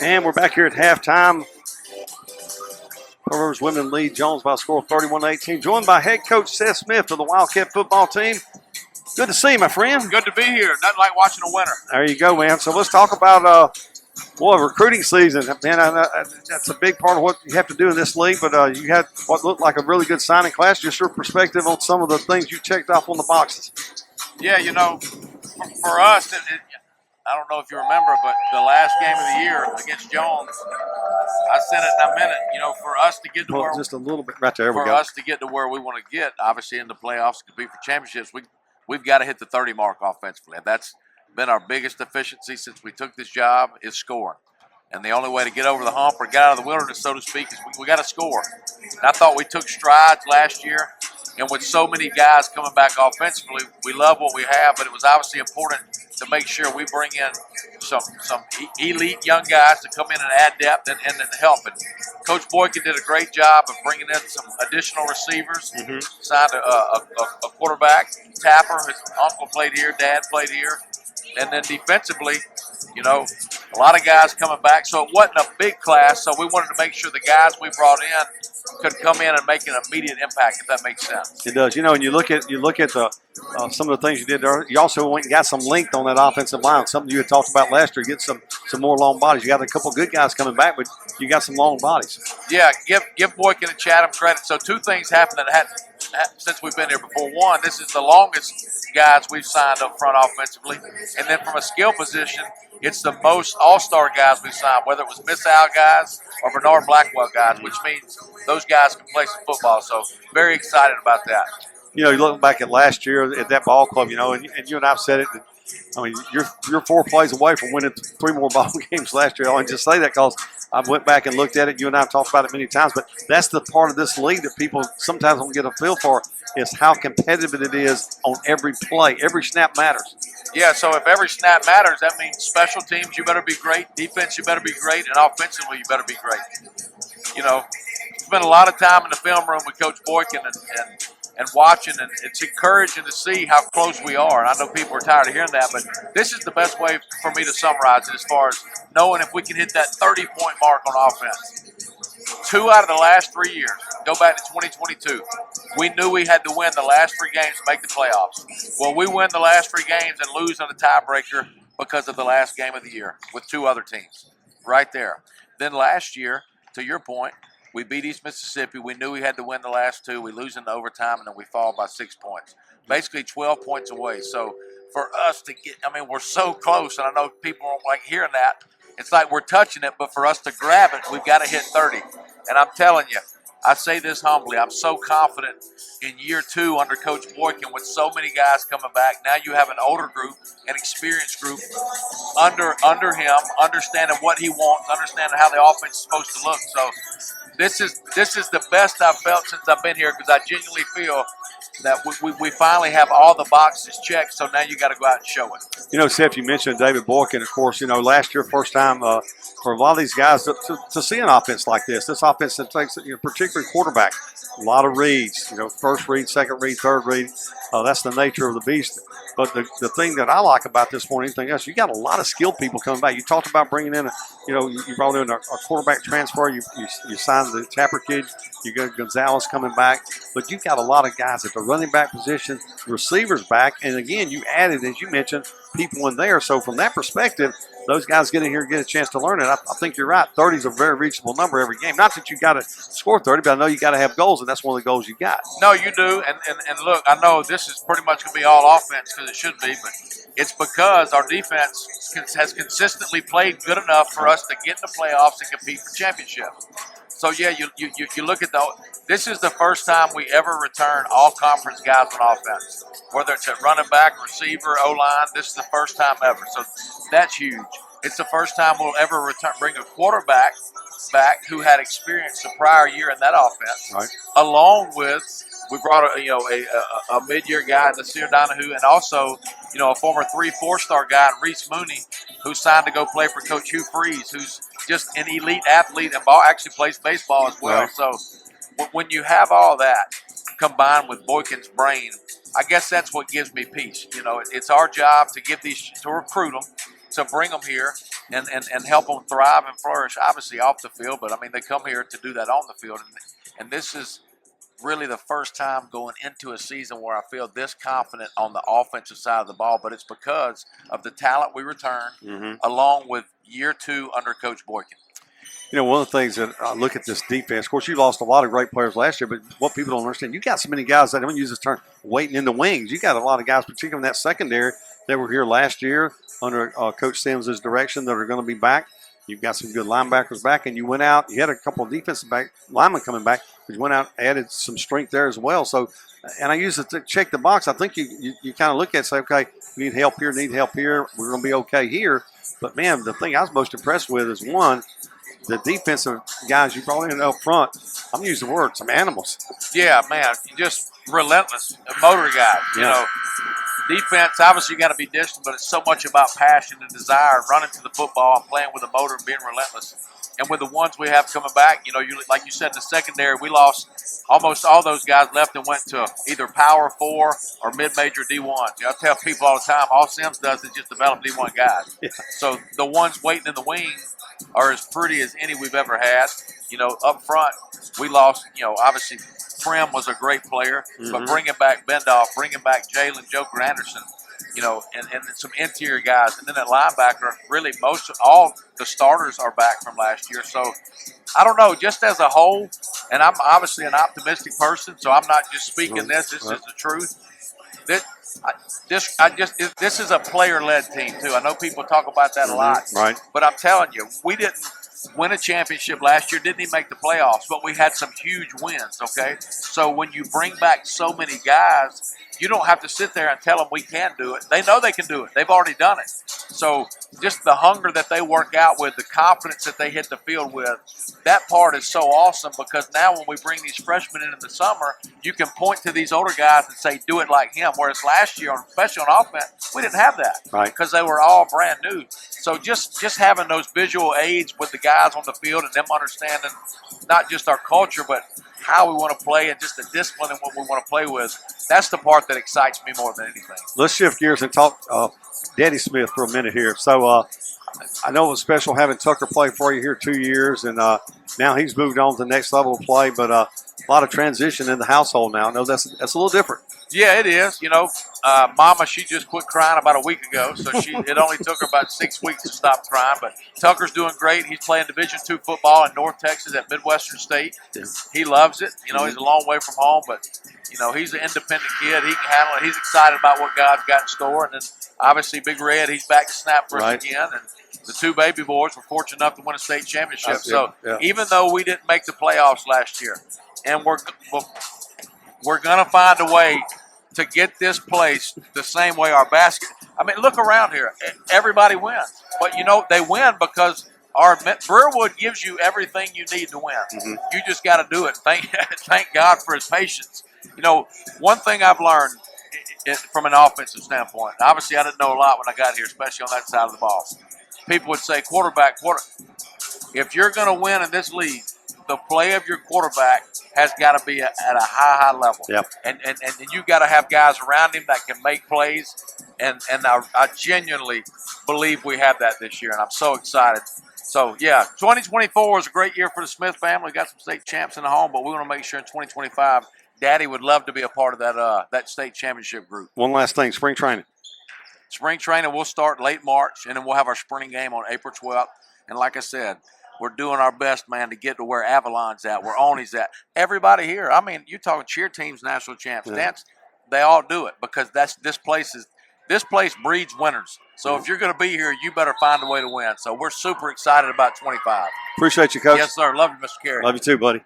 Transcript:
And we're back here at halftime. Pearl women lead Jones by a score of 31-18. Joined by head coach Seth Smith of the Wildcat football team. Good to see you, my friend. Good to be here. Nothing like watching a winner. There you go, man. So let's talk about recruiting season. Man, that's a big part of what you have to do in this league. But you had what looked like a really good signing class. Just your perspective on some of the things you checked off on the boxes. Yeah, you know, for us, I don't know if you remember, but the last game of the year against Jones, I said it in a minute. You know, for us to get to where just a little bit right there, for us to get to where we want to get, obviously in the playoffs to compete for championships, we've got to hit the 30 mark offensively. And that's been our biggest deficiency since we took this job is scoring. And the only way to get over the hump or get out of the wilderness, so to speak, is we got to score. And I thought we took strides last year. And with so many guys coming back offensively, we love what we have, but it was obviously important to make sure we bring in some elite young guys to come in and add depth and help. And Coach Boykin did a great job of bringing in some additional receivers, signed a quarterback, Tapper, his uncle played here, dad played here. And then defensively, you know, a lot of guys coming back. So it wasn't a big class, so we wanted to make sure the guys we brought in could come in and make an immediate impact, if that makes sense. It does. You know, and you look at the some of the things you did there. You also went and got some length on that offensive line. Something you had talked about last year. Get some more long bodies. You got a couple good guys coming back, but you got some long bodies. Yeah, give Boykin and Chatham credit. So two things happened that had since we've been here before. One, this is the longest guys we've signed up front offensively, and then from a skill position, it's the most all-star guys we've signed, whether it was Miss Al guys or Bernard Blackwell guys, which means those guys can play some football. So very excited about that. You know, you look back at last year at that ball club, you know, and you and I've said it. I mean, you're 4 plays away from winning 3 more ball games last year. I only just say that because I went back and looked at it. You and I have talked about it many times, but that's the part of this league that people sometimes don't get a feel for is how competitive it is on every play. Every snap matters. Yeah, so if every snap matters, that means special teams, you better be great. Defense, you better be great. And offensively, you better be great. You know, spent a lot of time in the film room with Coach Boykin and watching, and it's encouraging to see how close we are. And I know people are tired of hearing that, but this is the best way for me to summarize it as far as knowing if we can hit that 30-point mark on offense. 2 out of the last 3 years, go back to 2022, we knew we had to win the last 3 games to make the playoffs. Well, we win the last 3 games and lose on the tiebreaker because of the last game of the year with 2 other teams right there. Then last year, to your point, we beat East Mississippi. We knew we had to win the last 2. We lose in the overtime, and then we fall by 6 points. Basically 12 points away. So for us to get, I mean, we're so close, and I know people don't like hearing that. It's like we're touching it, but for us to grab it, we've got to hit 30. And I'm telling you, I say this humbly, I'm so confident in year 2 under Coach Boykin with so many guys coming back. Now you have an older group, an experienced group under him, understanding what he wants, understanding how the offense is supposed to look. So this is the best I've felt since I've been here because I genuinely feel that we finally have all the boxes checked, so now you got to go out and show it. You know, Seth, you mentioned David Boykin, of course. You know, last year, first time for a lot of these guys to see an offense like this. This offense that takes, you know, particularly quarterback, a lot of reads. You know, first read, second read, third read. That's the nature of the beast. But the thing that I like about this more than anything else, you got a lot of skilled people coming back. You talked about bringing in, you brought in a quarterback transfer. You signed the Tapper kid. You got Gonzalez coming back. But you've got a lot of guys at the running back position, receivers back. And, again, you added, as you mentioned, people in there. So from that perspective, those guys get in here and get a chance to learn it. I think you're right. 30 is a very reachable number every game. Not that you got to score 30, but I know you got to have goals, and that's one of the goals you got. No, you do. And look, I know this is pretty much going to be all offense because it should be, but it's because our defense has consistently played good enough for us to get in the playoffs and compete for championships. So, yeah, you look at this is the first time we ever return all conference guys on offense. Whether it's at running back, receiver, O-line, this is the first time ever. So that's huge. It's the first time we'll ever bring a quarterback back who had experience the prior year in that offense, right, along with we brought a mid-year guy, Nasir Donahue, and also a former 3-4-star guy, Reese Mooney, who signed to go play for Coach Hugh Freeze, who's just an elite athlete and actually plays baseball as well. Right. So when you have all that combined with Boykin's brain, I guess that's what gives me peace. It's our job to recruit them, to bring them here, and help them thrive and flourish, obviously off the field. But, I mean, they come here to do that on the field. And this is really the first time going into a season where I feel this confident on the offensive side of the ball. But it's because of the talent we return along with year 2 under Coach Boykin. You know, one of the things that I look at this defense, of course, you lost a lot of great players last year, but what people don't understand, you got so many guys that, I don't use this term, waiting in the wings. You got a lot of guys, particularly in that secondary, that were here last year under Coach Sims' direction that are going to be back. You've got some good linebackers back, and you went out. You had a couple of defensive linemen coming back, but you went out and added some strength there as well. So, and I use it to check the box. I think you kind of look at it and say, okay, we need help here, We're going to be okay here. But, man, the thing I was most impressed with is, one, the defensive guys you brought in up front. I'm going to use the word, some animals. Yeah, man, just relentless motor guys. You know, defense, obviously you got to be distant, but it's so much about passion and desire and running to the football and playing with a motor and being relentless. And with the ones we have coming back, you know, like you said in the secondary, we lost almost all those guys left and went to either Power 4 or mid-major D1. You know, I tell people all the time, all Sims does is just develop D1 guys. Yeah. So the ones waiting in the wings are as pretty as any we've ever had. You know, up front, we lost, you know, obviously Prim was a great player, but bringing back Bendoff, bringing back Jalen, Joker Anderson, you know, and some interior guys. And then at linebacker, really all the starters are back from last year. So I don't know, just as a whole, and I'm obviously an optimistic person, so I'm not just speaking this is the truth. This is a player-led team, too. I know people talk about that a lot. Right. But I'm telling you, we didn't win a championship last year, didn't even make the playoffs, but we had some huge wins, okay? So when you bring back so many guys, you don't have to sit there and tell them we can do it. They know they can do it. They've already done it. So just the hunger that they work out with, the confidence that they hit the field with, that part is so awesome because now when we bring these freshmen in the summer, you can point to these older guys and say, do it like him. Whereas last year, especially on offense, we didn't have that because they were all brand new. So just having those visual aids with the guys on the field and them understanding not just our culture, but how we want to play and just the discipline and what we want to play with, that's the part that excites me more than anything. Let's shift gears and talk Daddy Smith for a minute here. So I know it was special having Tucker play for you here 2 years, and now he's moved on to the next level of play, but a lot of transition in the household now. I know that's a little different. Yeah, it is. You know, Mama, she just quit crying about a week ago, so it only took her about 6 weeks to stop crying. But Tucker's doing great. He's playing Division II football in North Texas at Midwestern State. He loves it. You know, he's a long way from home, but, you know, he's an independent kid. He can handle it. He's excited about what God's got in store. And then, obviously, Big Red, he's back to snap for us again. And the 2 baby boys were fortunate enough to win a state championship. So even though we didn't make the playoffs last year, and we're going to find a way to get this place the same way our basket. I mean, look around here. Everybody wins. But, you know, they win because Brewerwood gives you everything you need to win. You just got to do it. Thank God for his patience. You know, one thing I've learned from an offensive standpoint, obviously I didn't know a lot when I got here, especially on that side of the ball. People would say quarterback. If you're going to win in this league, the play of your quarterback has got to be at a high level. Yep. And you got to have guys around him that can make plays. And I genuinely believe we have that this year, and I'm so excited. So, yeah, 2024 was a great year for the Smith family. We got some state champs in the home, but we want to make sure in 2025 Daddy would love to be a part of that state championship group. One last thing, spring training. Spring training, we'll start late March, and then we'll have our spring game on April 12th. And like I said, we're doing our best, man, to get to where Avalon's at, where Oney's at. Everybody here, I mean, you're talking cheer teams, national champs, dance, they all do it because this place breeds winners. So if you're going to be here, you better find a way to win. So we're super excited about 25. Appreciate you, Coach. Yes, sir. Love you, Mr. Carey. Love you too, buddy.